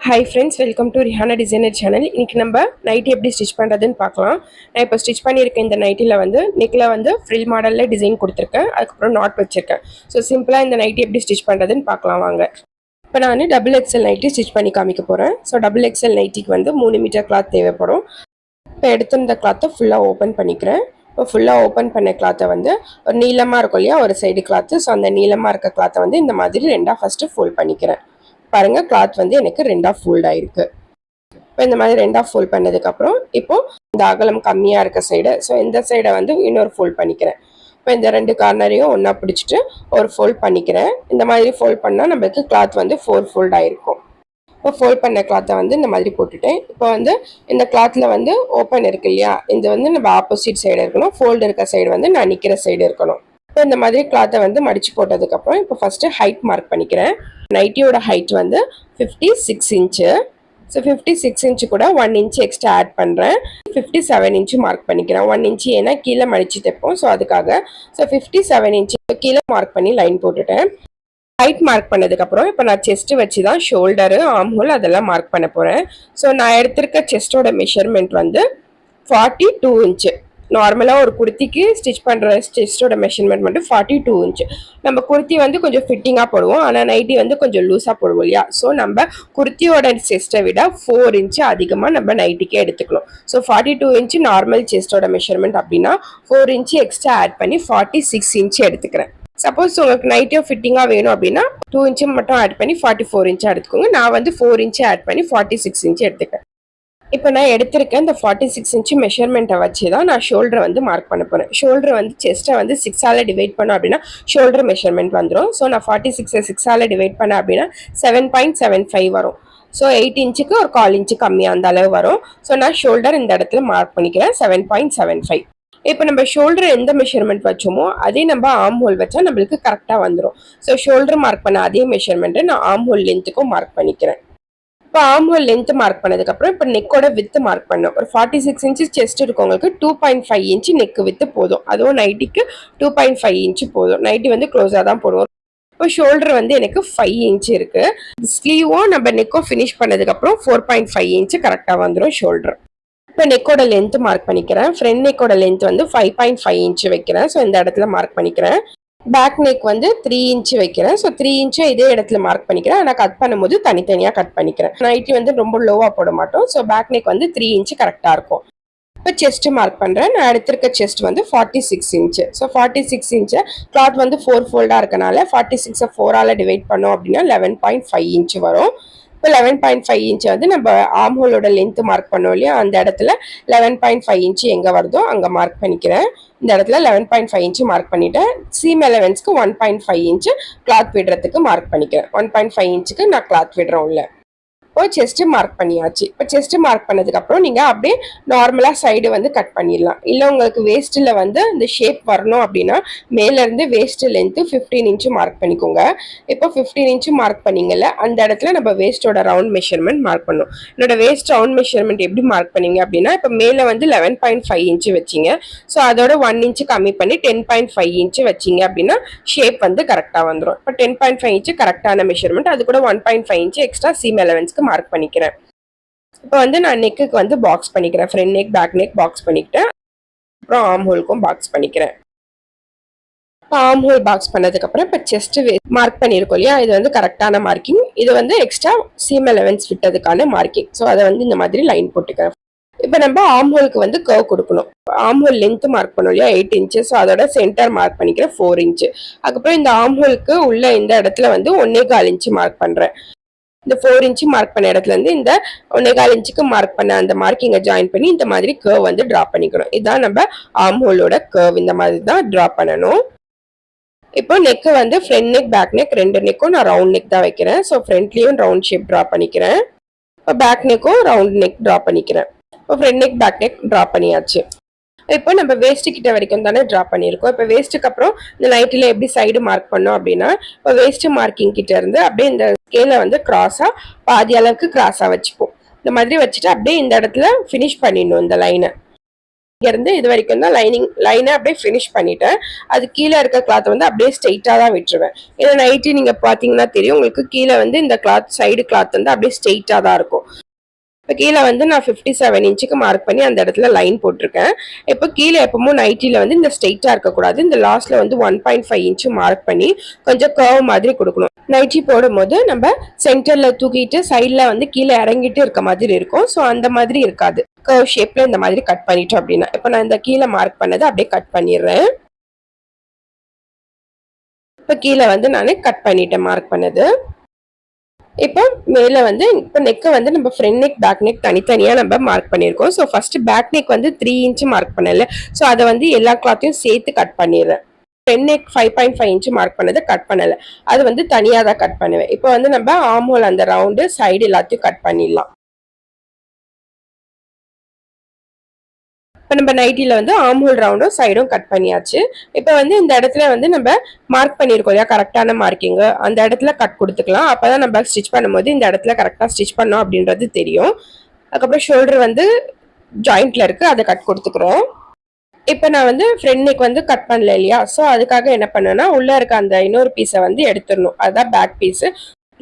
Hi friends, welcome to Rihanna designer channel. இன்றைக்கி நம்ம nightie எப்படி ஸ்டிச் பண்ணுறதுன்னு பார்க்கலாம். நான் இப்போ ஸ்டிச் பண்ணியிருக்கேன். இந்த நைட்டியில் வந்து நெக்கில் வந்து ஃப்ரில் மாடலில் டிசைன் கொடுத்துருக்கேன். அதுக்கப்புறம் நாட் வச்சுருக்கேன். ஸோ சிம்பிளாக இந்த நைட்டி எப்படி ஸ்டிச் பண்ணுறதுன்னு பார்க்கலாம் வாங்க. இப்போ நான் டபுள் எக்ஸ்எல் நைட்டி ஸ்டிச் பண்ணி காமிக்க போகிறேன். ஸோ டபுள் எக்ஸ்எல் நைட்டிக்கு வந்து 3 மீட்டர் கிளாத் தேவைப்படும். இப்போ எடுத்திருந்த கிளாத்தை ஃபுல்லாக ஓப்பன் பண்ணிக்கிறேன். இப்போ ஃபுல்லாக ஓப்பன் பண்ண கிளாத்தை வந்து ஒரு நீளமாக இருக்கும் இல்லையா, ஒரு சைடு கிளாத்து. ஸோ அந்த நீளமாக இருக்க கிளாத்தை வந்து இந்த மாதிரி ரெண்டாக ஃபஸ்ட்டு ஃபோல்ட் பண்ணிக்கிறேன். பாருங்கள், கிளாத் வந்து எனக்கு ரெண்டாக ஃபோல்ட் ஆகிருக்கு. இப்போ இந்த மாதிரி ரெண்டாக ஃபோல்ட் பண்ணதுக்கப்புறம் இப்போது இந்த அகலம் கம்மியாக இருக்க சைடு, ஸோ இந்த சைடை வந்து இன்னொரு ஃபோல்ட் பண்ணிக்கிறேன். இப்போ இந்த ரெண்டு கார்னரையும் ஒன்றா பிடிச்சிட்டு ஒரு ஃபோல்ட் பண்ணிக்கிறேன். இந்த மாதிரி ஃபோல்ட் பண்ணால் நம்மளுக்கு கிளாத் வந்து 4 ஃபோல்ட் ஆகிருக்கும். இப்போ ஃபோல்ட் பண்ண கிளாத்தை வந்து இந்த மாதிரி போட்டுட்டேன். இப்போ வந்து இந்த கிளாத்தில் வந்து ஓப்பன் இருக்கு இல்லையா, இது வந்து நம்ம ஆப்போசிட் சைடு இருக்கணும். ஃபோல்டு இருக்க சைடு வந்து நான் நிற்கிற சைடு இருக்கணும். இப்போ இந்த மாதிரி கிளாத்தை வந்து மடித்து போட்டதுக்கப்புறம் இப்போ ஃபஸ்ட்டு ஹைட் மார்க் பண்ணிக்கிறேன். நைட்டியோட ஹைட் வந்து 56 இன்ச்சு. ஸோ 56 இன்ச்சு கூட 1 இன்ச் எக்ஸ்ட்ரா ஆட் பண்ணுறேன். 57 இன்ச்சு மார்க் பண்ணிக்கிறேன். 1 இன்ச்சு ஏன்னா கீழே மடித்து தைப்போம், ஸோ அதுக்காக. ஸோ 57 இன்ச்சு கீழே மார்க் பண்ணி லைன் போட்டுட்டேன். ஹைட் மார்க் பண்ணதுக்கப்புறம் இப்போ நான் செஸ்ட்டு வச்சு தான் ஷோல்டரு, ஆர்ம் ஹோல் அதெல்லாம் மார்க் பண்ண போகிறேன். ஸோ நான் எடுத்திருக்க செஸ்ட்டோட மெஷர்மெண்ட் வந்து 42 இன்ச்சு. நார்மலாக ஒரு குர்த்திக்கு ஸ்டிச் பண்ணுற செஸ்ட்டோட மெஷர்மெண்ட் மட்டும் 42 இன்ச்சு. நம்ம குர்த்தி வந்து கொஞ்சம் ஃபிட்டிங்காக போடுவோம், ஆனால் நைட்டி வந்து கொஞ்சம் லூஸாக போடுவோம் இல்லையா. ஸோ நம்ம குர்த்தியோட செஸ்ட்டை விட 4 இன்ச்சு அதிகமாக நம்ம நைட்டிக்கே எடுத்துக்கணும். ஸோ 42 இன்ச்சு நார்மல் செஸ்ட்டோட மெஷர்மெண்ட் அப்படின்னா 4 இன்ச்சு எக்ஸ்ட்ரா ஆட் பண்ணி 46 இன்ச்சு எடுத்துக்கிறேன். சப்போஸ் உங்களுக்கு நைட்டியோ ஃபிட்டிங்காக வேணும் அப்படின்னா 2 இன்ச்சு மட்டும் ஆட் பண்ணி 44 இன்ச்சு எடுத்துக்கோங்க. நான் வந்து 4 இன்ச்சு ஆட் பண்ணி 46 இன்ச்சு எடுத்துக்கிறேன். இப்போ நான் எடுத்திருக்கேன் இந்த 46 இன்ச்சு மெஷர்மெண்ட்டை வச்சு தான் நான் ஷோல்டரை வந்து மார்க் பண்ண போகிறேன். ஷோல்டர் வந்து செஸ்ட்டை வந்து 6ஆல் டிவைட் பண்ணோம் அப்படின்னா ஷோல்டர் மெஷர்மெண்ட் வந்துடும். ஸோ நான் 46 6ஆல் டிவைட் பண்ணேன் அப்படின்னா 7.75 வரும். ஸோ 8 இன்ச்சுக்கு ஒரு 1/4 இன்ச்சு கம்மியாக அந்த அளவு வரும். ஸோ நான் ஷோல்டர் இந்த இடத்துல மார்க் பண்ணிக்கிறேன் 7.75. இப்போ நம்ம ஷோல்டர் எந்த மெஷர்மெண்ட் வச்சோமோ அதே நம்ம ஆர்ம் ஹோல் வச்சா நம்மளுக்கு கரெக்டாக வந்துடும். ஸோ ஷோல்டர் மார்க் பண்ண அதே மெஷர்மெண்ட்டை நான் ஆர்ம் ஹோல் லென்த்துக்கும் மார்க் பண்ணிக்கிறேன். இப்போ ஆர்ம் ஹோல் லென்த் மார்க் பண்ணதுக்கப்புறம் இப்போ நெக்கோட வித்து மார்க் பண்ணோம். ஒரு 46 இன்ச்சு செஸ்ட் இருக்கவங்களுக்கு 2.5 இன்ச்சு நெக்கு வித்து போதும். அதுவும் நைட்டிக்கு 2.5 இன்ச்சு போதும். நைட்டி வந்து க்ளோஸாக தான் போடுவோம். இப்போ ஷோல்டர் வந்து எனக்கு 5 இன்ச்சு இருக்கு. ஸ்லீவும் நம்ம நெக்கோ ஃபினிஷ் பண்ணதுக்கப்புறம் 4.5 இன்ச்சு கரெக்டாக வந்துடும் ஷோல்டர். இப்போ நெக்கோட லென்த் மார்க் பண்ணிக்கிறேன். ஃப்ரண்ட் நெக்கோட லென்த் வந்து 5.5 இன்ச்சு வைக்கிறேன். ஸோ இந்த இடத்துல மார்க் பண்ணிக்கிறேன். பேக் நெக் வந்து 3 இன்ச்சு வைக்கிறேன். ஸோ 3 இன்ச்சு இதே இடத்துல மார்க் பண்ணிக்கிறேன். ஆனால் கட் பண்ணும்போது தனித்தனியாக கட் பண்ணிக்கிறேன். நைட்டி வந்து ரொம்ப லோவாக போட மாட்டோம். ஸோ பேக் நெக் வந்து 3 இன்ச்சு கரெக்டாக இருக்கும். இப்போ செஸ்ட் மார்க் பண்ணுறேன். நான் எடுத்திருக்க செஸ்ட் வந்து 46 இன்ச்சு. ஸோ 46 இன்ச்சு கிளாத் வந்து 4 ஃபோல்டாக இருக்கனால 46 4ஆல் டிவைட் பண்ணோம் அப்படின்னா 11.5 இன்ச்சு வரும். இப்போ 11.5 இன்ச்சு வந்து நம்ம ஆர்ம் ஹோலோட லென்த் மார்க் பண்ணோம் இல்லையா, அந்த இடத்துல 11.5 இன்ச்சு எங்கே வருதோ அங்கே மார்க் பண்ணிக்கிறேன். இந்த இடத்துல 11.5 இன்ச்சு மார்க் பண்ணிட்டேன். சீம் அலவன்ஸ்க்கு 1.5 இன்ச்சு கிளாத் விடுறதுக்கு மார்க் பண்ணிக்கிறேன். 1.5 இன்ச்சுக்கு நான் கிளாத் விடுறேன் உள்ள. இப்போ செஸ்ட்டு மார்க் பண்ணியாச்சு. இப்போ செஸ்ட்டு மார்க் பண்ணதுக்கப்புறம் நீங்கள் அப்படியே நார்மலாக சைடு வந்து கட் பண்ணிடலாம். இல்லை உங்களுக்கு வேஸ்ட்டில் வந்து இந்த ஷேப் வரணும் அப்படின்னா மேலேருந்து வேஸ்ட்டு லென்த்து 15 இன்ச்சு மார்க் பண்ணிக்கோங்க. இப்போ 15 இன்ச்சு மார்க் பண்ணிங்கல்ல, அந்த இடத்துல நம்ம வேஸ்ட்டோட ரவுண்ட் மெஷர்மெண்ட் மார்க் பண்ணணும். என்னோட வேஸ்ட் ரவுண்ட் மெஷர்மெண்ட் எப்படி மார்க் பண்ணீங்க அப்படின்னா, இப்போ மேலே வந்து 11.5 இன்ச்சு வச்சிங்க. ஸோ அதோட 1 இன்ச்சு கம்மி பண்ணி 10.5 இன்ச்சு வச்சிங்க அப்படின்னா ஷேப் வந்து கரெக்டாக வந்துடும். இப்போ 10.5 இன்ச்சு கரெக்டான மெஷர்மெண்ட். அது கூட 1.5 இன்ச்சு எக்ஸ்ட்ரா சீம் அலவன்ஸ்க்கு மார்க் பண்ணிக்கிறேன். இப்போ வந்து நான் நெக்குக்கு வந்து பாக்ஸ் பண்ணிக்கிறேன். Front neck back neck box பண்ணிக்கிட்டேன். அப்புறம் ஆர்ம் ஹோலுக்கும் பாக்ஸ் பண்ணிக்கிறேன். ஆர்ம் ஹோல் பாக்ஸ் பண்ணதுக்கப்புறம் இப்போ செஸ்ட் மார்க் பண்ணியிருக்கோம் இல்லையா, இது வந்து கரெக்டான மார்க்கிங். இது வந்து எக்ஸ்ட்ரா சீம் அலவன்ஸ் விட்டதுக்கான மார்க்கிங். ஸோ அதை வந்து இந்த மாதிரி லைன் போட்டுக்கிறேன். இப்போ நம்ம ஆர்ம் ஹோலுக்கு வந்து கர்வ் கொடுக்கணும். ஆர்ம் ஹோல் லென்த் மார்க் பண்ணோம் இல்லையா 8 இன்ச்சு. ஸோ அதோட சென்டர் மார்க் பண்ணிக்கிறேன் 4 இன்ச்சு. அதுக்கப்புறம் இந்த ஆர்ம் ஹோலுக்கு உள்ள இந்த இடத்துல வந்து 1.25 இன்ச்சு மார்க் பண்ணுறேன். இந்த 4 இன்ச்சு மார்க் பண்ண இடத்துல இருந்து இந்த 1.25 இன்ச்சுக்கு மார்க் பண்ண அந்த மார்க்கிங்கை ஜாயின் பண்ணி இந்த மாதிரி கர்வ் வந்து ட்ரா பண்ணிக்கணும். இதுதான் நம்ம ஆர்ம் ஹோலோட கர்வ். இந்த மாதிரி தான் ட்ரா பண்ணணும். இப்போ நெக்கு வந்து ஃப்ரண்ட் நெக் பேக் நெக் ரெண்டு நெக்கும் நான் ரவுண்ட் நெக் தான் வைக்கிறேன். ஸோ ஃப்ரண்ட்லேயும் ரவுண்ட் ஷேப் ட்ரா பண்ணிக்கிறேன். இப்போ பேக் நெக்கும் ரவுண்ட் நெக் ட்ரா பண்ணிக்கிறேன். இப்போ front neck back neck draw பண்ணியாச்சு. இப்போ நம்ம வேஸ்ட்டு கிட்ட வரைக்கும் தானே ட்ரா பண்ணியிருக்கோம். இப்போ வேஸ்ட்டுக்கு அப்புறம் இந்த நைட்டில் எப்படி சைடு மார்க் பண்ணோம் அப்படின்னா, இப்போ வேஸ்ட்டு மார்க்கிங் கிட்ட இருந்து அப்படியே இந்த ஸ்கேலை வந்து கிராஸாக பாதி அளவுக்கு கிராஸாக வச்சுப்போம். இந்த மாதிரி வச்சுட்டு அப்படியே இந்த இடத்துல ஃபினிஷ் பண்ணிடணும் இந்த லைனை. இருந்து இது வரைக்கும் தான் லைனை அப்படியே ஃபினிஷ் பண்ணிட்டேன். அது கீழே இருக்க கிளாத் வந்து அப்படியே ஸ்ட்ரெயிட்டா தான் விட்டுருவேன். ஏன்னா நைட்டி நீங்க பாத்தீங்கன்னா தெரியும், உங்களுக்கு கீழே வந்து இந்த கிளாத் சைடு கிளாத் வந்து அப்படியே ஸ்ட்ரெயிட்டா தான் இருக்கும். இப்போ கீழே வந்து நான் 57 இன்ச்சுக்கு மார்க் பண்ணி அந்த இடத்துல லைன் போட்டிருக்கேன். இப்போ கீழே எப்பவும் நைட்டில வந்து இந்த ஸ்ட்ரெயிட்டா இருக்கக்கூடாது, இந்த லாஸ்ட்ல வந்து 1.5 இன்ச்சு மார்க் பண்ணி கொஞ்சம் கர்வ் மாதிரி கொடுக்கணும். நைட்டி போடும்போது நம்ம சென்டர்ல தூக்கிட்டு சைட்ல வந்து கீழே இறங்கிட்டு இருக்க மாதிரி இருக்கும். ஸோ அந்த மாதிரி இருக்காது. கர்வ் ஷேப்ல இந்த மாதிரி கட் பண்ணிட்டோம் அப்படின்னா, இப்போ நான் இந்த கீழே மார்க் பண்ணதை அப்படியே கட் பண்ணிடுறேன். இப்போ கீழே வந்து நான் கட் பண்ணிட்டேன் மார்க் பண்ணது. இப்போ மேல வந்து இப்போ நெக்கை வந்து நம்ம ஃப்ரண்ட் நெக் பேக் நெக் தனித்தனியா நம்ம மார்க் பண்ணியிருக்கோம். ஸோ ஃபர்ஸ்ட் பேக் நெக் வந்து 3 இன்ச்சு மார்க் பண்ணல. ஸோ அதை வந்து எல்லா கிளாத்தையும் சேர்த்து கட் பண்ணிடுறேன். ஃப்ரண்ட் நெக் 5.5 இன்ச்சு மார்க் பண்ணதை கட் பண்ணல, அது வந்து தனியாக தான் கட் பண்ணுவேன். இப்போ வந்து நம்ம ஆர்ம் ஹோல் அந்த ரவுண்டு சைடு எல்லாத்தையும் கட் பண்ணிடலாம். இப்போ நம்ம நைட்டில வந்து ஆர்ம் ஹோல் ரவுண்டும் சைடும் கட் பண்ணியாச்சு. இப்போ வந்து இந்த இடத்துல வந்து நம்ம மார்க் பண்ணியிருக்கோம் இல்லையா, கரெக்டான மார்க்கிங்கு, அந்த இடத்துல கட் கொடுத்துக்கலாம். அப்போதான் நம்ம ஸ்டிச் பண்ணும்போது இந்த இடத்துல கரெக்டாக ஸ்டிச் பண்ணோம் அப்படின்றது தெரியும். அதுக்கப்புறம் ஷோல்டர் வந்து ஜாயிண்ட்ல இருக்கு, அதை கட் கொடுத்துக்கிறோம். இப்போ நான் வந்து ஃப்ரண்ட் நெக் வந்து கட் பண்ணல இல்லையா, ஸோ அதுக்காக என்ன பண்ணேன்னா உள்ள இருக்க அந்த இன்னொரு பீஸை வந்து எடுத்துடணும். அதுதான் பேக் பீஸு.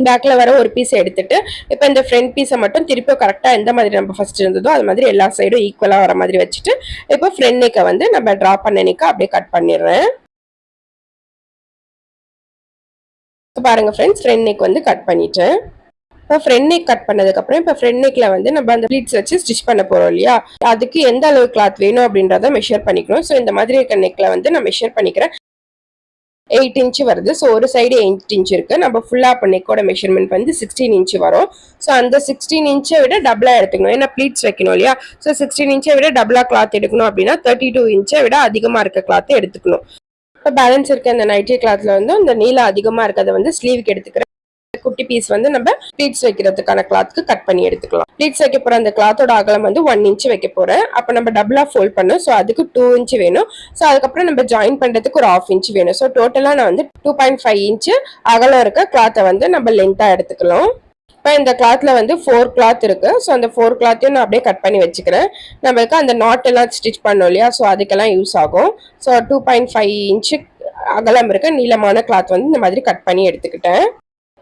பேக்ல வர ஒரு பீஸ் எடுத்துட்டு இப்போ இந்த ஃப்ரண்ட் பீஸை மட்டும் திருப்பி கரெக்டா எந்த மாதிரி நம்ம ஃபர்ஸ்ட் இருந்ததோ அது மாதிரி எல்லா சைடும் ஈக்குவலா வர மாதிரி வச்சுட்டு இப்போ ஃப்ரண்ட் நெக்கை வந்து நம்ம டிரா பண்ண நெக்கை அப்படியே கட் பண்ணிடுறேன். பாருங்க ஃப்ரெண்ட்ஸ், ஃப்ரண்ட் நெக் வந்து கட் பண்ணிட்டேன். இப்போ ஃப்ரண்ட் நெக் கட் பண்ணதுக்கு அப்புறம் இப்போ ஃப்ரண்ட் நெக்ல வந்து நம்ம அந்த ப்ளீட்ஸ் வச்சு ஸ்டிச் பண்ண போறோம் இல்லையா, அதுக்கு எந்த அளவு கிளாத் வேணும் அப்படின்றத மெஷர் பண்ணிக்கணும். ஸோ இந்த மாதிரி இருக்க நெக்ல வந்து நான் மெஷர் பண்ணிக்கிறேன். 8 இன்ச்சு வருது. ஸோ ஒரு சைடு 8 இன்ச் இருக்கு. நம்ம ஃபுல்லா இப்போ நெக்கோட மெஷர்மெண்ட் வந்து 16 இன்ச்சு வரும். ஸோ அந்த 16 இன்ச்சை விட டபுளா எடுத்துக்கணும். ஏன்னா ப்ளீட்ஸ் வைக்கணும் இல்லையா. ஸோ 16 இன்ச்சை விட டபுளா கிளாத் எடுக்கணும் அப்படின்னா 32 இன்ச்சை விட அதிகமா இருக்க கிளாத் எடுத்துக்கணும். இப்போ பேலன்ஸ் இருக்க இந்த நைட்டி கிளாத்ல வந்து இந்த நீளம் அதிகமா இருக்கிறத வந்து ஸ்லீவுக்கு எடுத்துக்கிறேன். குட்டி பீஸ் வந்து நம்ம ப்ளீட்ஸ் வைக்கிறதுக்கான கிளாத்க்கு கட் பண்ணி எடுத்துக்கலாம். ப்ளீட்ஸ் வைக்க போற அந்த கிளாத்தோட அகலம் வந்து 1 இன்ச் வைக்க போறேன். அப்ப நம்ம டபுளா ஃபோல்ட் பண்ணும். ஸோ அதுக்கு 2 இன்ச் வேணும். ஸோ அதுக்கப்புறம் நம்ம ஜாயின் பண்றதுக்கு ஒரு 1/2 இன்ச் வேணும். ஸோ டோட்டலா நான் வந்து 2.5 இன்ச் அகலம் இருக்க கிளாத்தை வந்து நம்ம லென்த்தா எடுத்துக்கலாம். இப்போ இந்த கிளாத்ல வந்து 4 கிளாத் இருக்கு. ஸோ அந்த 4 கிளாத்தையும் நான் அப்படியே கட் பண்ணி வச்சுக்கிறேன். நம்மளுக்கு அந்த நாட் எல்லாம் ஸ்டிச் பண்ணோம் இல்லையா, ஸோ அதுக்கெல்லாம் யூஸ் ஆகும். ஸோ 2.5 இன்ச் அகலம் இருக்க நீளமான கிளாத் வந்து இந்த மாதிரி கட் பண்ணி எடுத்துக்கிட்டேன்.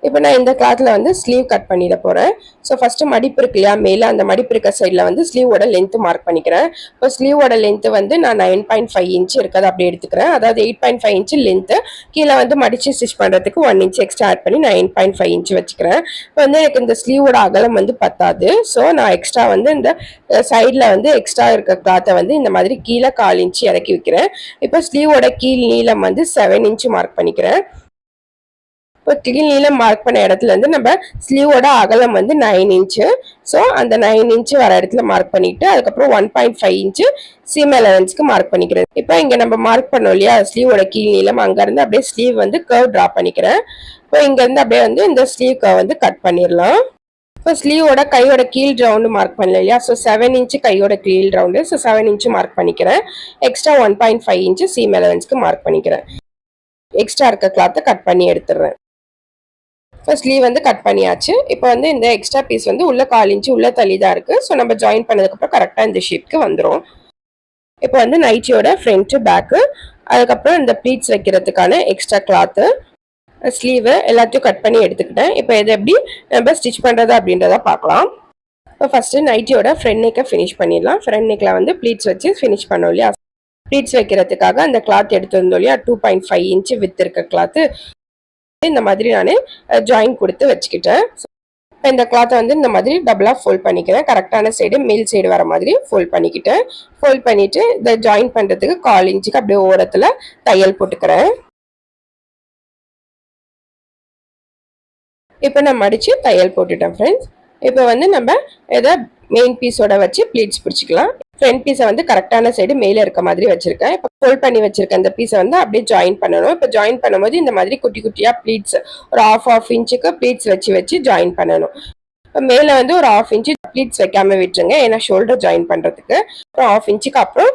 இப்போ நான் இந்த கிளாத்ல வந்து ஸ்லீவ் கட் பண்ணிட போறேன். ஸோ ஃபர்ஸ்ட் மடிப்பு இருக்கு இல்லையா, மேல அந்த மடிப்பு இருக்க சைட்ல வந்து ஸ்லீவோட லென்த் மார்க் பண்ணிக்கிறேன். இப்போ ஸ்லீவோட லென்த் வந்து நான் 9.5 இன்ச் இருக்கிறது அப்படியே எடுத்துக்கிறேன். அதாவது 8.5 இன்ச் லென்த், கீழே வந்து மடிச்சு ஸ்டிச் பண்றதுக்கு 1 இன்ச் எக்ஸ்ட்ரா ஆட் பண்ணி 9.5 இன்ச் வச்சுக்கிறேன். இப்போ வந்து எனக்கு இந்த ஸ்லீவோட அகலம் வந்து பத்தாது. ஸோ நான் எக்ஸ்ட்ரா வந்து இந்த சைட்ல வந்து எக்ஸ்ட்ரா இருக்க கிளாத்தை வந்து இந்த மாதிரி கீழே 1/4 இன்ச் இறக்கி வைக்கிறேன். இப்போ ஸ்லீவோட கீழ் நீளம் வந்து 7 இன்ச் மார்க் பண்ணிக்கிறேன். இப்போ கீழ் நீளம் மார்க் பண்ண இடத்துல இருந்து நம்ம ஸ்லீவோட அகலம் வந்து 9 இன்ச்சு. ஸோ அந்த 9 இன்ச்சு வர இடத்துல மார்க் பண்ணிட்டு அதுக்கப்புறம் 1.5 இன்ச்சு சீம் அலவன்ஸ்க்கு மார்க் பண்ணிக்கிறேன். இப்போ இங்க நம்ம மார்க் பண்ணோம் இல்லையா ஸ்லீவோட கீழ் நீளம், அங்க இருந்து அப்படியே ஸ்லீவ் வந்து கர்வ் டிரா பண்ணிக்கிறேன். இப்போ இங்க இருந்து அப்படியே வந்து இந்த ஸ்லீவ் கர்வ் வந்து கட் பண்ணிடலாம். இப்போ ஸ்லீவோட கையோட கீழ் ரவுண்டு மார்க் பண்ணல இல்லையா, ஸோ 7 இன்ச்சு கையோட கீழ் ரவுண்டு. ஸோ 7 இன்ச்சு மார்க் பண்ணிக்கிறேன். எக்ஸ்ட்ரா 1.5 இன்ச்சு சீம் அலவன்ஸ்க்கு மார்க் பண்ணிக்கிறேன். எக்ஸ்ட்ரா இருக்க கிளாத்தை கட் பண்ணி எடுத்துடுறேன். இப்போ ஸ்லீவ் வந்து கட் பண்ணியாச்சு. இப்போ வந்து இந்த எக்ஸ்ட்ரா பீஸ் வந்து உள்ள 1/4 இன்ச்சு உள்ள தள்ளி தான் இருக்கு. ஸோ நம்ம ஜாயின் பண்ணதுக்கப்புறம் கரெக்டாக இந்த ஷேப்க்கு வந்துடும். இப்போ வந்து நைட்டியோட ஃப்ரண்ட்டு பேக்கு, அதுக்கப்புறம் இந்த ப்ளீட்ஸ் வைக்கிறதுக்கான எக்ஸ்ட்ரா கிளாத்து, ஸ்லீவு எல்லாத்தையும் கட் பண்ணி எடுத்துக்கிட்டேன். இப்போ இதை எப்படி நம்ம ஸ்டிச் பண்ணுறது அப்படின்றத பார்க்கலாம். இப்போ ஃபர்ஸ்ட் நைட்டியோட ஃப்ரண்ட் நெக்கை ஃபினிஷ் பண்ணிடலாம். ஃப்ரண்ட் நெக்கில் வந்து ப்ளீட்ஸ் வச்சு ஃபினிஷ் பண்ணோம் இல்லையா, ப்ளீட்ஸ் வைக்கிறதுக்காக அந்த கிளாத் எடுத்துருந்தோம் இல்லையா, 2.5 இன்ச்சு வித் இருக்க கிளாத்து இந்த மாதிரி நான் ஜாயின் கொடுத்து வச்சுக்கிட்டேன். இந்த கிளாத்தை வந்து இந்த மாதிரி டபுளா ஃபோல்ட் பண்ணிக்கிறேன். கரெக்டான சைடு மேல் சைடு வர மாதிரி ஃபோல்ட் பண்ணிக்கிட்டேன். ஃபோல்ட் பண்ணிட்டு இதை ஜாயின் பண்றதுக்கு 1/4 இன்ச்சுக்கு அப்படியே ஓரத்துல தையல் போட்டுக்கிறேன். இப்போ நான் மடிச்சு தையல் போட்டுட்டேன் ஃப்ரெண்ட்ஸ். இப்போ வந்து நம்ம இதை மெயின் பீஸோட வச்சு ப்ளீட்ஸ் பிடிச்சிக்கலாம். ஃப்ரண்ட் பீஸை வந்து கரெக்டான சைடு மேலே இருக்க மாதிரி வச்சிருக்கேன். இப்போ ஃபோல்ட் பண்ணி வச்சிருக்கேன் இந்த பீஸை வந்து அப்படியே ஜாயின் பண்ணணும். இப்போ ஜாயின் பண்ணும்போது இந்த மாதிரி குட்டி குட்டியா ப்ளீட்ஸ் ஒரு half இன்ச்சுக்கு ப்ளீட்ஸ் வச்சு ஜாயின் பண்ணணும். இப்போ மேலே வந்து ஒரு 1/2 இன்ச்சு ப்ளீட்ஸ் வைக்காம விட்டுருங்க, ஏன்னா ஷோல்டர் ஜாயின் பண்றதுக்கு. அப்புறம் 1/2 இன்ச்சுக்கு அப்புறம்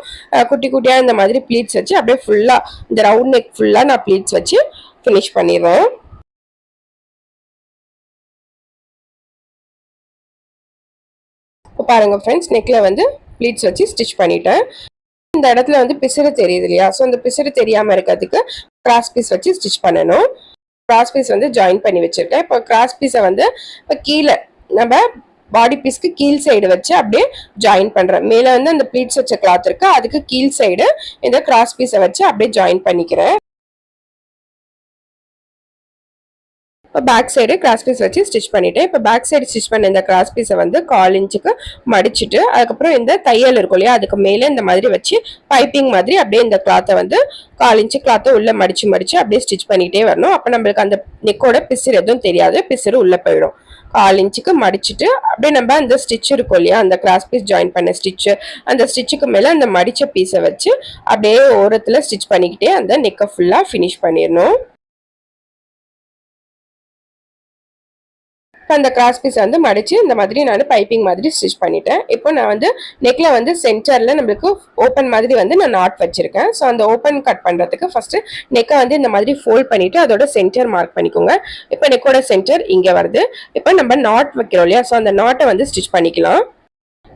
குட்டி குட்டியா இந்த மாதிரி ப்ளீட்ஸ் வச்சு அப்படியே ஃபுல்லா இந்த ரவுண்ட் நெக் ஃபுல்லா நான் ப்ளீட்ஸ் வச்சு ஃபினிஷ் பண்ணிடுவேன். இப்போ பாருங்க ஃப்ரெண்ட்ஸ், நெக்ல வந்து ப்ளீட்ஸ் வச்சு ஸ்டிச் பண்ணிட்டேன். இந்த இடத்துல வந்து பிசுறு தெரியுது இல்லையா, ஸோ அந்த பிசுறு தெரியாம இருக்கிறதுக்கு கிராஸ் பீஸ் வச்சு ஸ்டிச் பண்ணணும். கிராஸ் பீஸ் வந்து ஜாயின் பண்ணி வச்சிருக்கேன். இப்போ கிராஸ் பீஸை வந்து இப்போ கீழே நம்ம பாடி பீஸ்க்கு கீழ் சைடு வச்சு அப்படியே ஜாயின் பண்றேன். மேல வந்து அந்த ப்ளீட்ஸ் வச்ச கிளாத் இருக்கு, அதுக்கு கீழ் சைடு இந்த கிராஸ் பீஸை வச்சு அப்படியே ஜாயின் பண்ணிக்கிறேன். இப்போ பேக் சைடு கிராஸ் பீஸ் வச்சு ஸ்டிச் பண்ணிட்டேன். இப்போ பேக் சைடு ஸ்டிச் பண்ண இந்த கிராஸ் பீஸை வந்து 1/4 இன்ச்சுக்கு மடிச்சுட்டு அதுக்கப்புறம் இந்த தையல் இருக்கும் இல்லையா, அதுக்கு மேலே இந்த மாதிரி வச்சு பைப்பிங் மாதிரி அப்படியே இந்த கிளாத்தை வந்து 1/4 இன்ச்சு கிளாத்தை உள்ள மடிச்சு அப்படியே ஸ்டிச் பண்ணிட்டே வரணும். அப்போ நம்மளுக்கு அந்த நெக்கோட பிசுறு எதுவும் தெரியாது, பிசுறு உள்ள போயிடும். 1/4 இன்ச்சுக்கு மடிச்சுட்டு அப்படியே நம்ம அந்த ஸ்டிச் இருக்கும் இல்லையா, அந்த கிராஸ் பீஸ் ஜாயின் பண்ண ஸ்டிச்சு, அந்த ஸ்டிச்சுக்கு மேலே அந்த மடிச்ச பீஸை வச்சு அப்படியே ஓரத்தில் ஸ்டிச் பண்ணிக்கிட்டே அந்த நெக்கை ஃபுல்லாக ஃபினிஷ் பண்ணிடணும். அந்த கிராஸ் பீஸ் வந்து மடிச்சு இந்த மாதிரி நான் பைப்பிங் மாதிரி ஸ்டிச் பண்ணிட்டேன். இப்போ நான் வந்து நெக்ல வந்து சென்டர்ல நம்மளுக்கு ஓப்பன் மாதிரி வந்து நான் நாட் வச்சிருக்கேன். ஸோ அந்த ஓப்பன் கட் பண்றதுக்கு ஃபர்ஸ்ட் நெக்கை வந்து இந்த மாதிரி ஃபோல்ட் பண்ணிட்டு அதோட சென்டர் மார்க் பண்ணிக்கோங்க. இப்போ நெக்கோட சென்டர் இங்க வருது. இப்போ நம்ம நாட் வைக்கிறோம் இல்லையா, ஸோ அந்த நாட்டை வந்து ஸ்டிச் பண்ணிக்கலாம்.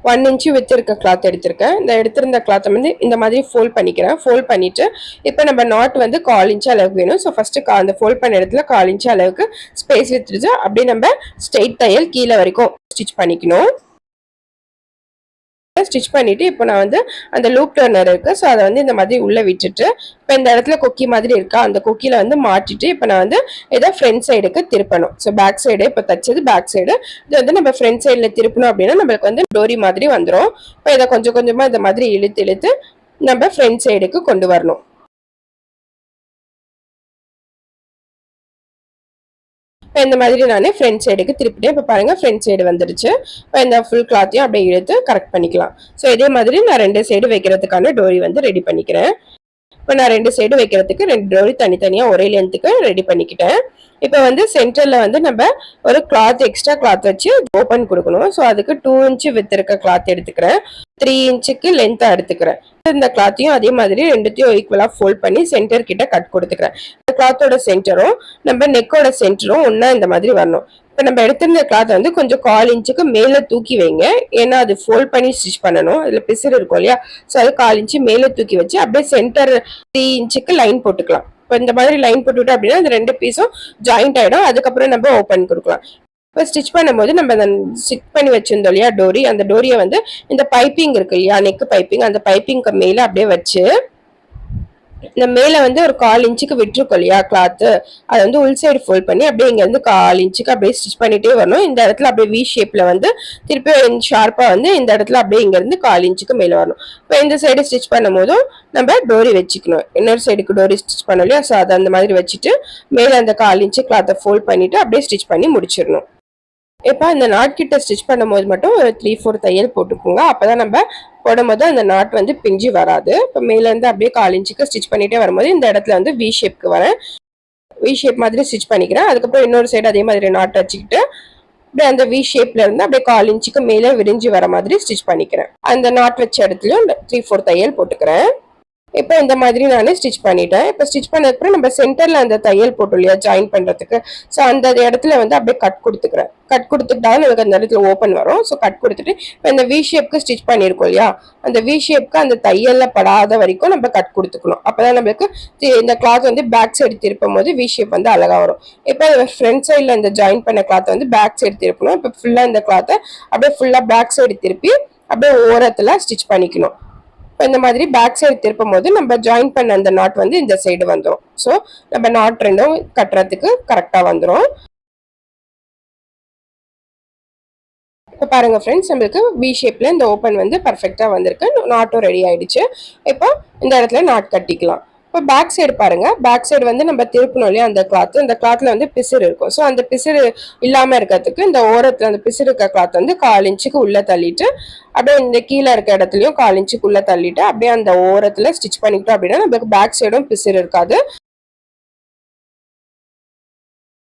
1 இன்ச்சு வித் இருக்க கிளாத் எடுத்திருக்கேன். இந்த எடுத்திருந்த கிளாத்தை வந்து இந்த மாதிரி ஃபோல்ட் பண்ணிக்கிறேன். ஃபோல்ட் பண்ணிட்டு இப்போ நம்ம நாட் வந்து 1/4 இன்ச்சு அளவுக்கு வேணும். ஸோ ஃபர்ஸ்ட் அந்த ஃபோல்ட் பண்ண இடத்துல 1/4 இன்ச்சு அளவுக்கு ஸ்பேஸ் விட்டுட்டு அப்படியே நம்ம ஸ்ட்ரெயிட் தையல் கீழே வரைக்கும் ஸ்டிச் பண்ணிக்கணும். ஸ்டிச் பண்ணிட்டு இப்போ நான் வந்து அந்த லூப் டர்னர் இருக்கு, ஸோ அதை வந்து இந்த மாதிரி உள்ள விட்டுட்டு இப்போ இந்த இடத்துல கொக்கி மாதிரி இருக்கா, அந்த கொக்கியில வந்து மாட்டிட்டு இப்போ நான் வந்து இதை ஃப்ரண்ட் சைடுக்கு திருப்பணும். ஸோ பேக் சைடு இப்போ தச்சது பேக் சைடு, இது வந்து நம்ம ஃப்ரண்ட் சைடில் திருப்பணும் அப்படின்னா நம்மளுக்கு வந்து டோரி மாதிரி வந்துடும். இப்போ இதை கொஞ்சம் கொஞ்சமாக இந்த மாதிரி இழுத்து நம்ம ஃப்ரண்ட் சைடுக்கு கொண்டு வரணும். இப்போ இந்த மாதிரி நான் ஃப்ரண்ட் சைடுக்கு திருப்பிட்டேன். இப்போ பாருங்க ஃப்ரண்ட் சைடு வந்துடுச்சு. இப்போ இந்த ஃபுல் கிளாத்தையும் அப்படியே இழுத்து கரெக்ட் பண்ணிக்கலாம். ஸோ இதே மாதிரி நான் 2 சைடு வைக்கிறதுக்கான டோரி வந்து ரெடி பண்ணிக்கிறேன். இப்போ நான் 2 சைடு வைக்கிறதுக்கு 2 டோரி தனித்தனியாக ஒரே லென்த்துக்கு ரெடி பண்ணிக்கிட்டேன். இப்போ வந்து சென்டர்ல வந்து நம்ம ஒரு கிளாத் எக்ஸ்ட்ரா கிளாத் வச்சு ஓப்பன் கொடுக்கணும். ஸோ அதுக்கு 2 இன்ச்சு வித் இருக்க கிளாத் எடுத்துக்கிறேன், 3 இன்ச்சுக்கு லென்த்தா எடுத்துக்கிறேன். இந்த கிளாத்தையும் அதே மாதிரி ரெண்டுத்தையும் ஈக்குவலா ஃபோல்ட் பண்ணி சென்டர் கிட்ட கட் கொடுத்துக்கிறேன். இந்த கிளாத்தோட சென்டரும் நம்ம நெக்கோட சென்டரும் ஒன்னா இந்த மாதிரி வரணும். இப்போ நம்ம எடுத்திருந்த கிளாத் வந்து கொஞ்சம் 1/4 இன்ச்சுக்கு மேலே தூக்கி வைங்க, ஏன்னா அது ஃபோல்ட் பண்ணி ஸ்டிச் பண்ணணும், அதில் பிசுறு இருக்கும் இல்லையா, ஸோ அது 1/4 இன்ச்சு மேலே தூக்கி வச்சு அப்படியே சென்டர் 3 இன்ச்சுக்கு லைன் போட்டுக்கலாம். இப்போ இந்த மாதிரி லைன் போட்டுவிட்டு அப்படின்னா அந்த 2 பீஸும் ஜாயிண்ட் ஆகிடும். அதுக்கப்புறம் நம்ம ஓப்பன் கொடுக்கலாம். இப்போ ஸ்டிச் பண்ணும்போது நம்ம அந்த ஸ்டிச் பண்ணி வச்சிருந்தோம் இல்லையா டோரி, அந்த டோரியை வந்து இந்த பைப்பிங் இருக்கு இல்லையா, நெக் பைப்பிங், அந்த பைப்பிங்க்கு மேலே அப்படியே வச்சு இந்த மேல வந்து ஒரு 1/4 இன்ச்சுக்கு விட்டுருக்கோம் இல்லையா கிளாத்து, அதை வந்து உள் சைடு ஃபோல்ட் பண்ணி அப்படியே இங்க வந்து 1/4 இன்ச்சுக்கு அப்படியே ஸ்டிச் பண்ணிட்டே வரணும். இந்த இடத்துல அப்படியே வி ஷேப்ல வந்து திருப்பி ஷார்ப்பா வந்து இந்த இடத்துல அப்படியே இங்க இருந்து 1/4 இன்ச்சுக்கு மேல வரணும். இப்போ இந்த சைடு ஸ்டிச் பண்ணும் போதும் நம்ம டோரி வச்சுக்கணும். இன்னொரு சைடுக்கு டோரி ஸ்டிச் பண்ணோம் இல்லையா, ஸோ அதை அந்த மாதிரி வச்சுட்டு மேல அந்த 1/4 இன்ச்சு கிளாத்தை ஃபோல்ட் பண்ணிட்டு அப்படியே ஸ்டிச் பண்ணி முடிச்சிடணும். இப்போ இந்த நாட் கிட்ட ஸ்டிச் பண்ணும்போது மட்டும் ஒரு 3/4 தையல் போட்டுக்கோங்க. அப்பதான் நம்ம போடும்போது அந்த நாட் வந்து பிஞ்சு வராது. இப்போ மேல இருந்து அப்படியே 1/4 இன்ச்சுக்கு ஸ்டிச் பண்ணிட்டே வரும்போது இந்த இடத்துல வந்து வி ஷேப்க்கு வரேன், வி ஷேப் மாதிரி ஸ்டிச் பண்ணிக்கிறேன். அதுக்கப்புறம் இன்னொரு சைடு அதே மாதிரி நாட் வச்சுக்கிட்டு அப்படியே அந்த வி ஷேப்ல இருந்து அப்படியே 1/4 இன்ச்சுக்கு மேலே விரிஞ்சு வர மாதிரி ஸ்டிச் பண்ணிக்கிறேன். அந்த நாட் வச்ச இடத்துலயும் 3/4 தையல் போட்டுக்கிறேன். இப்போ இந்த மாதிரி நான் ஸ்டிச் பண்ணிட்டேன். இப்போ ஸ்டிச் பண்ணதுக்கப்புறம் நம்ம சென்டர்ல அந்த தையல் போட்டோம் இல்லையா ஜாயின் பண்றதுக்கு, ஸோ அந்த இடத்துல வந்து அப்படியே கட் கொடுத்துக்கிறேன். கட் கொடுத்துட்டாலும் நமக்கு அந்த இடத்துல ஓப்பன் வரும். ஸோ கட் கொடுத்துட்டு இப்போ இந்த வி ஷேப்க்கு ஸ்டிச் பண்ணியிருக்கோம் இல்லையா, அந்த வி ஷேப்க்கு அந்த தையல்ல படாத வரைக்கும் நம்ம கட் கொடுத்துக்கணும். அப்பதான் நம்மளுக்கு இந்த கிளாத் வந்து பேக் சைடு திருப்பும் போது வி ஷேப் வந்து அழகா வரும். இப்போ ஃப்ரண்ட் சைட்ல இந்த ஜாயின் பண்ண கிளாத் வந்து பேக் சைடு திருப்பணும். இப்போ ஃபுல்லா இந்த கிளாத்தை அப்படியே ஃபுல்லா பேக் சைடு திருப்பி அப்படியே ஓரத்துல ஸ்டிச் பண்ணிக்கணும். இப்போ இந்த மாதிரி பேக் சைடு திருப்பும் போது நம்ம ஜாயின் பண்ண அந்த நாட் வந்து இந்த சைடு வந்துடும். ஸோ நம்ம நாட் ரெண்டும் கட்டுறதுக்கு கரெக்டாக வந்துடும். இப்போ பாருங்க ஃப்ரெண்ட்ஸ், நம்மளுக்கு வி ஷேப்ல இந்த ஓப்பன் வந்து பர்ஃபெக்டாக வந்திருக்கு, நாட்டும் ரெடி ஆயிடுச்சு. இப்போ இந்த இடத்துல நாட் கட்டிக்கலாம். இப்போ பேக் சைடு பாருங்க, பேக் சைடு வந்து நம்ம திருப்பணும் இல்லையா அந்த கிளாத், அந்த கிளாத்ல வந்து பிசுறு இருக்கும். ஸோ அந்த பிசுறு இல்லாம இருக்கிறதுக்கு இந்த ஓரத்துல அந்த பிசுறு இருக்க கிளாத் வந்து 1/4 இன்ச்சுக்கு உள்ள தள்ளிட்டு அப்படியே இந்த கீழே இருக்க இடத்துலயும் 1/4 இன்ச்சுக்கு உள்ள தள்ளிட்டு அப்படியே அந்த ஓரத்துல ஸ்டிச் பண்ணிக்கிட்டோம் அப்படின்னா நமக்கு பேக் சைடும் பிசுறு இருக்காது.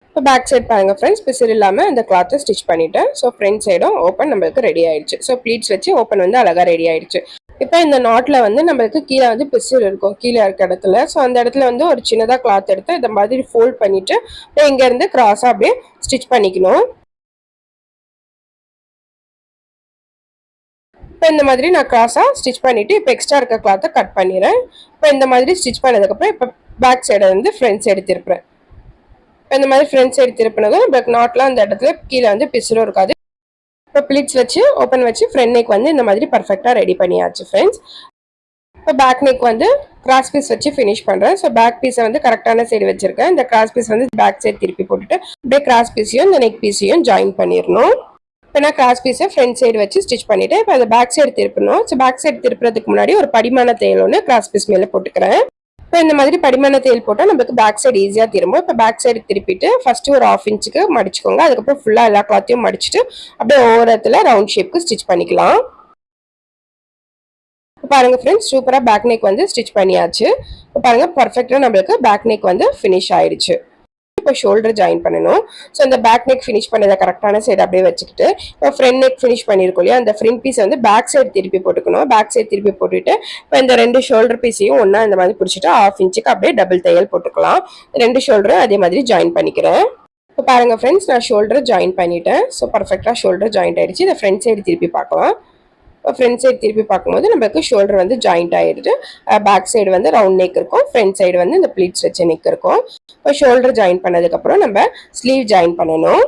இப்போ பேக் சைடு பாருங்க ஃப்ரெண்ட்ஸ், பிசுறு இல்லாமல் இந்த கிளாத்தை ஸ்டிச் பண்ணிட்டேன். ஸோ ஃப்ரண்ட் சைடும் ஓப்பன் நம்மளுக்கு ரெடி ஆயிடுச்சு. ஸோ ப்ளீட்ஸ் வச்சு ஓப்பன் வந்து அழகா ரெடி ஆயிடுச்சு. இப்போ இந்த நாட்ல வந்து நம்மளுக்கு கீழே வந்து பிசுறு இருக்கும் கீழே இருக்க இடத்துல. ஸோ அந்த இடத்துல வந்து ஒரு சின்னதாக கிளாத் எடுத்து இந்த மாதிரி ஃபோல்ட் பண்ணிட்டு இங்க இருந்து கிராஸா அப்படியே ஸ்டிச் பண்ணிக்கணும். இப்போ இந்த மாதிரி நான் கிராஸாக ஸ்டிச் பண்ணிவிட்டு இப்போ எக்ஸ்ட்ரா இருக்க கிளாத்தை கட் பண்ணிடுறேன். இப்போ இந்த மாதிரி ஸ்டிச் பண்ணதுக்கப்புறம் இப்போ பேக் சைடை வந்து ஃப்ரண்ட் சைடு திருப்புறேன். இப்போ இந்த மாதிரி ஃப்ரண்ட் சைடு திருப்பினதும் இப்போ நாட்லாம் அந்த இடத்துல கீழே வந்து பிசுறும் இருக்காது. இப்போ ப்ளீட்ஸ் வச்சு ஓப்பன் வச்சு ஃப்ரண்ட் நெக் வந்து இந்த மாதிரி பர்ஃபெக்டாக ரெடி பண்ணியாச்சு ஃப்ரெண்ட்ஸ். இப்போ பேக் நெக் வந்து கிராஸ் பீஸ் வச்சு ஃபினிஷ் பண்ணுறேன். ஸோ பேக் பீஸை வந்து கரெக்டான சைடு வச்சிருக்கேன். இந்த கிராஸ் பீஸ் வந்து பேக் சைடு திருப்பி போட்டுட்டு அப்படியே கிராஸ் பீஸையும் இந்த நெக் பீஸையும் ஜாயின் பண்ணிடணும். இப்போ நான் கிராஸ் பீஸை ஃப்ரண்ட் சைடு வச்சு ஸ்டிச் பண்ணிவிட்டு இப்போ அதை பேக் சைடு திருப்பணும். ஸோ பேக் சைடு திருப்புறதுக்கு முன்னாடி ஒரு படிமான தையல் ஒன்று கிராஸ் பீஸ் மேலே போட்டுக்கிறேன். இப்போ இந்த மாதிரி படிமான தையல் போட்டால் நமக்கு பேக் சைடு ஈஸியாக திரும்பும். இப்போ பேக் சைடு திருப்பிட்டு ஃபஸ்ட்டு ஒரு 1/2 இன்ச்சுக்கு மடிச்சுக்கோங்க. அதுக்கப்புறம் ஃபுல்லாக எல்லா கிளாத்தையும் மடிச்சுட்டு அப்படியே ஓரத்தில் ரவுண்ட் ஷேப்புக்கு ஸ்டிச் பண்ணிக்கலாம். இப்போ பாருங்கள் ஃப்ரெண்ட்ஸ், சூப்பராக பேக் நெக் வந்து ஸ்டிச் பண்ணியாச்சு. இப்போ பாருங்கள் பர்ஃபெக்டாக நம்மளுக்கு பேக் நெக் வந்து ஃபினிஷ் ஆயிடுச்சு. இப்போ ஷோல்டர் ஜாயின் பண்ணணும். ஸோ இந்த பேக் நெக் ஃபினிஷ் பண்ணதை கரெக்டான சைடு அப்படியே வச்சுக்கிட்டு இப்போ ஃப்ரண்ட் நெக் ஃபினிஷ் பண்ணியிருக்கோம் இல்லையா, அந்த ஃப்ரண்ட் பீஸை வந்து பேக் சைடு திருப்பி போட்டுக்கணும். பேக் சைடு திருப்பி போட்டுட்டு இப்போ இந்த 2 ஷோல்டர் பீஸையும் ஒன்றா இந்த மாதிரி பிடிச்சிட்டு 1/2 இன்ச்சுக்கு அப்படியே டபுள் தையல் போட்டுக்கலாம். 2 ஷோல்டரும் அதே மாதிரி ஜாயின் பண்ணிக்கிறேன். இப்போ பாருங்கள் ஃப்ரெண்ட்ஸ், நான் ஷோல்டர் ஜாயின் பண்ணிட்டேன். ஸோ பர்ஃபெக்டாக ஷோல்டர் ஜாயின்ட் ஆகிடுச்சு. இந்த ஃப்ரண்ட் சைடு திருப்பி பார்க்கலாம். ஃப்ரண்ட் சைடு திருப்பி பார்க்கும்போது நமக்கு ஷோல்டர் வந்து ஜாயிண்ட் ஆகிடுது. பேக் சைடு வந்து ரவுண்ட் நெக் இருக்கும், ஃப்ரண்ட் சைடு வந்து இந்த ப்ளீட்ஸ் வச்ச நெக் இருக்கும். இப்போ ஷோல்டர் ஜாயின் பண்ணதுக்கப்புறம் நம்ம ஸ்லீவ் ஜாயின் பண்ணணும்.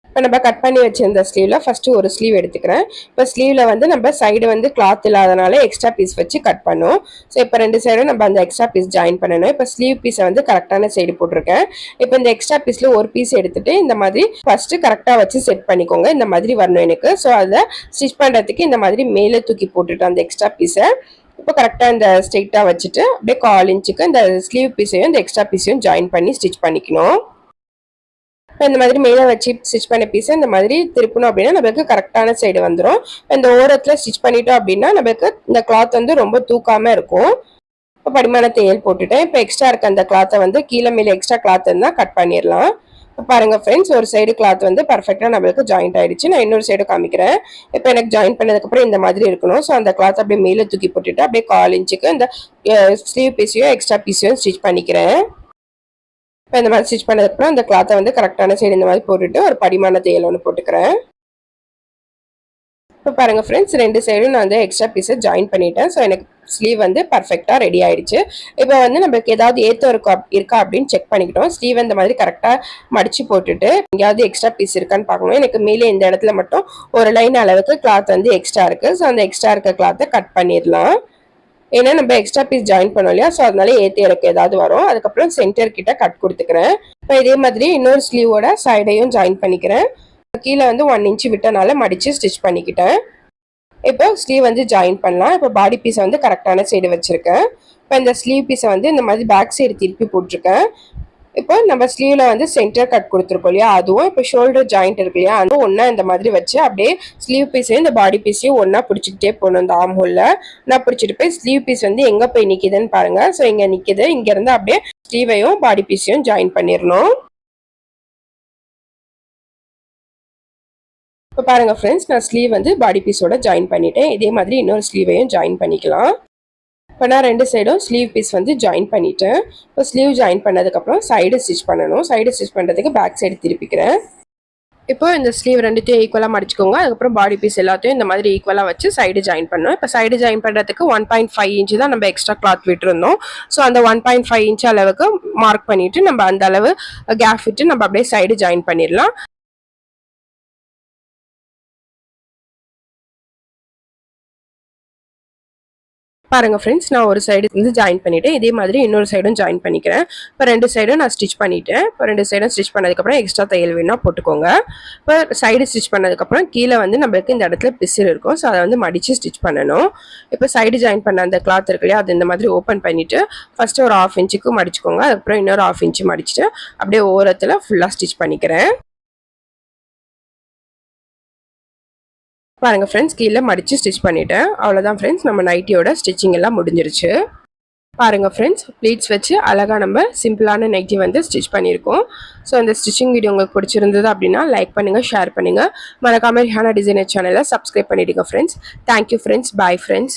இப்போ நம்ம கட் பண்ணி வச்சிருந்த ஸ்லீவில் ஃபஸ்ட்டு ஒரு ஸ்லீவ் எடுத்துக்கிறேன். இப்போ ஸ்லீவில் வந்து நம்ம சைடு வந்து கிளாத் இல்லாதனால எக்ஸ்ட்ரா பீஸ் வச்சு கட் பண்ணும். ஸோ இப்போ 2 சைடும் நம்ம அந்த எக்ஸ்ட்ரா பீஸ் ஜாயின் பண்ணணும். இப்போ ஸ்லீவ் பீஸை வந்து கரெக்டான சைடு போட்டிருக்கேன். இப்போ இந்த எக்ஸ்ட்ரா பீஸில் ஒரு பீஸ் எடுத்துட்டு இந்த மாதிரி ஃபஸ்ட்டு கரெக்டாக வச்சு செட் பண்ணிக்கோங்க. இந்த மாதிரி வரணும் எனக்கு. ஸோ அதை ஸ்டிச் பண்ணுறதுக்கு இந்த மாதிரி மேலே தூக்கி போட்டுட்டு அந்த எக்ஸ்ட்ரா பீஸை இப்போ கரெக்டாக இந்த ஸ்ட்ரெயிட்டாக வச்சுட்டு அப்படியே 1/4 இன்ச்சுக்கு இந்த ஸ்லீவ் பீஸையும் இந்த எக்ஸ்ட்ரா பீஸையும் ஜாயின் பண்ணி ஸ்டிச் பண்ணிக்கணும். இப்போ இந்த மாதிரி மேலே வச்சு ஸ்டிச் பண்ண பீஸை இந்த மாதிரி திருப்பணும் அப்படின்னா நமக்கு கரெக்டான சைடு வந்துடும். இந்த ஓரத்தில் ஸ்டிச் பண்ணிட்டோம் அப்படின்னா நமக்கு இந்த கிளாத் வந்து ரொம்ப தூக்காமல் இருக்கும். இப்போ படிமான தையல் போட்டுட்டேன். இப்போ எக்ஸ்ட்ரா இருக்க அந்த கிளாத்தை வந்து கீழே மேலே எக்ஸ்ட்ரா கிளாத் இருந்தால் கட் பண்ணிடலாம். இப்போ பாருங்கள் ஃப்ரெண்ட்ஸ், ஒரு சைடு கிளாத் வந்து பர்ஃபெக்டாக நம்மளுக்கு ஜாயிண்ட் ஆகிடுச்சு. நான் இன்னொரு சைடு காமிக்கிறேன். இப்போ எனக்கு ஜாயின் பண்ணதுக்கப்புறம் இந்த மாதிரி இருக்கணும். ஸோ அந்த கிளாத் அப்படியே மேலே தூக்கி போட்டுட்டு அப்படியே 1/4 இன்ச்சுக்கு இந்த ஸ்லீவ் பீஸையும் எக்ஸ்ட்ரா பீஸையும் ஸ்டிச் பண்ணிக்கிறேன். இப்போ இந்த மாதிரி ஸ்டிச் பண்ணதுக்கப்புறம் அந்த கிளாத்தை வந்து கரெக்டான சைடு இந்த மாதிரி போட்டுட்டு ஒரு படிமான தையல் ஒன்று போட்டுக்கிறேன். இப்போ பாருங்கள் ஃப்ரெண்ட்ஸ், 2 சைடும் நான் வந்து எக்ஸ்ட்ரா பீஸை ஜாயின் பண்ணிட்டேன். ஸோ எனக்கு ஸ்லீவ் வந்து பர்ஃபெக்டாக ரெடி ஆகிடுச்சு. இப்போ வந்து நம்மளுக்கு ஏதாவது ஏற்றம் இருக்கா அப்படின்னு செக் பண்ணிக்கிட்டோம். ஸ்லீவ் இந்த மாதிரி கரெக்டாக மடித்து போட்டுட்டு எங்கேயாவது எக்ஸ்ட்ரா பீஸ் இருக்கான்னு பார்க்கணும். எனக்கு மேலே இந்த இடத்துல மட்டும் ஒரு லைன் அளவுக்கு கிளாத் வந்து எக்ஸ்ட்ரா இருக்குது. ஸோ அந்த எக்ஸ்ட்ரா இருக்க கிளாத்தை கட் பண்ணிடலாம். ஏன்னா நம்ம எக்ஸ்ட்ரா பீஸ் ஜாயின் பண்ணோம் இல்லையா, ஸோ அதனால ஏற்றி இறக்க ஏதாவது வரும். அதுக்கப்புறம் சென்டர் கிட்ட கட் கொடுத்துக்கிறேன். இப்போ இதே மாதிரி இன்னொரு ஸ்லீவோட சைடையும் ஜாயின் பண்ணிக்கிறேன். கீழே வந்து 1 இன்ச்சு விட்டனால மடித்து ஸ்டிச் பண்ணிக்கிட்டேன். இப்போ ஸ்லீவ் வந்து ஜாயின் பண்ணலாம். இப்போ பாடி பீஸை வந்து கரெக்டான சைடு வச்சுருக்கேன். இப்போ இந்த ஸ்லீவ் பீஸை வந்து இந்த மாதிரி பேக் சைடு திருப்பி போட்டிருக்கேன். இப்போ நம்ம ஸ்லீவ்ல வந்து சென்டர் கட் கொடுத்துருக்கோம் இல்லையா, அதுவும் இப்போ ஷோல்டர் ஜாயிண்ட் இருக்கு இல்லையா, அதுவும் ஒன்றா இந்த மாதிரி வச்சு அப்படியே ஸ்லீவ் பீஸையும் இந்த பாடி பீஸையும் ஒன்றா பிடிச்சிக்கிட்டே போகணும். இந்த ஆர்ம் ஹோலில் நான் பிடிச்சிட்டு போய் ஸ்லீவ் பீஸ் வந்து எங்கே போய் நிற்கிதுன்னு பாருங்கள். ஸோ இங்கே நிற்கிது. இங்கேருந்து அப்படியே ஸ்லீவையும் பாடி பீஸையும் ஜாயின் பண்ணிடணும். இப்போ பாருங்கள் ஃப்ரெண்ட்ஸ், நான் ஸ்லீவ் வந்து பாடி பீஸோட ஜாயின் பண்ணிட்டேன். இதே மாதிரி இன்னொரு ஸ்லீவையும் ஜாயின் பண்ணிக்கலாம். இப்போ நான் 2 சைடும் ஸ்லீவ் பீஸ் வந்து ஜாயின் பண்ணிட்டேன். இப்போ ஸ்லீவ் ஜாயின் பண்ணதுக்கப்புறம் சைடு ஸ்டிச் பண்ணணும். சைடு ஸ்டிச் பண்ணுறதுக்கு பேக் சைடு திருப்பிக்கிறேன். இப்போ இந்த ஸ்லீவ் 2த்தையும் ஈக்குவலாக மடிச்சுக்கோங்க. அதுக்கப்புறம் பாடி பீஸ் எல்லாத்தையும் இந்த மாதிரி ஈக்குவலாக வச்சு சைடு ஜாயின் பண்ணணும். இப்போ சைடு ஜாயின் பண்ணுறதுக்கு 1.5 இன்ச்சு தான் நம்ம எக்ஸ்ட்ரா கிளாத் விட்டுருந்தோம். ஸோ அந்த 1.5 இன்ச் அளவுக்கு மார்க் பண்ணிவிட்டு நம்ம அந்த அளவு கேப் விட்டு நம்ம அப்படியே சைடு ஜாயின் பண்ணிடலாம். பாருங்கள் ஃப்ரெண்ட்ஸ், நான் ஒரு சைடு வந்து ஜாயின் பண்ணிவிட்டேன். இதே மாதிரி இன்னொரு சைடும் ஜாயின் பண்ணிக்கிறேன். இப்போ 2 சைடும் நான் ஸ்டிச் பண்ணிவிட்டேன். இப்போ 2 சைடும் ஸ்டிச் பண்ணதுக்கப்புறம் எக்ஸ்ட்ரா தையல் வேணால் போட்டுக்கோங்க. இப்போ சைடு ஸ்டிச் பண்ணதுக்கப்புறம் கீழே வந்து நம்மளுக்கு இந்த இடத்துல பிசிறு இருக்கும். ஸோ அதை வந்து மடித்து ஸ்டிச் பண்ணணும். இப்போ சைடு ஜாயின் பண்ண அந்த கிளாத் இருக்கு இல்லையா, அது இந்த மாதிரி ஓப்பன் பண்ணிவிட்டு ஃபஸ்ட்டு ஒரு 1/2 இன்ச்சுக்கு மடிச்சுக்கோங்க. அதுக்கப்புறம் இன்னொரு 1/2 இன்ச்சு மடிச்சுட்டு அப்படியே ஓரத்தில் ஃபுல்லாக ஸ்டிச் பண்ணிக்கிறேன். பாருங்கள் ஃப்ரெண்ட்ஸ், கீழே மடித்து ஸ்டிச் பண்ணிவிட்டேன். அவ்வளோதான் ஃப்ரெண்ட்ஸ், நம்ம நைட்டியோட ஸ்டிச்சிங் எல்லாம் முடிஞ்சிருச்சு. பாருங்கள் ஃப்ரெண்ட்ஸ், ப்ளீட்ஸ் வச்சு அழகாக நம்ம சிம்பிளான நைட்டி வந்து ஸ்டிச் பண்ணியிருக்கோம். ஸோ அந்த ஸ்டிச்சிங் வீடியோ உங்களுக்கு பிடிச்சிருந்தது அப்படின்னா லைக் பண்ணுங்கள், ஷேர் பண்ணுங்கள். மறக்காமல் ரிஹானா டிசைனர் சேனலை சப்ஸ்கிரைப் பண்ணிவிடுங்க friends. Thank you friends. Bye friends.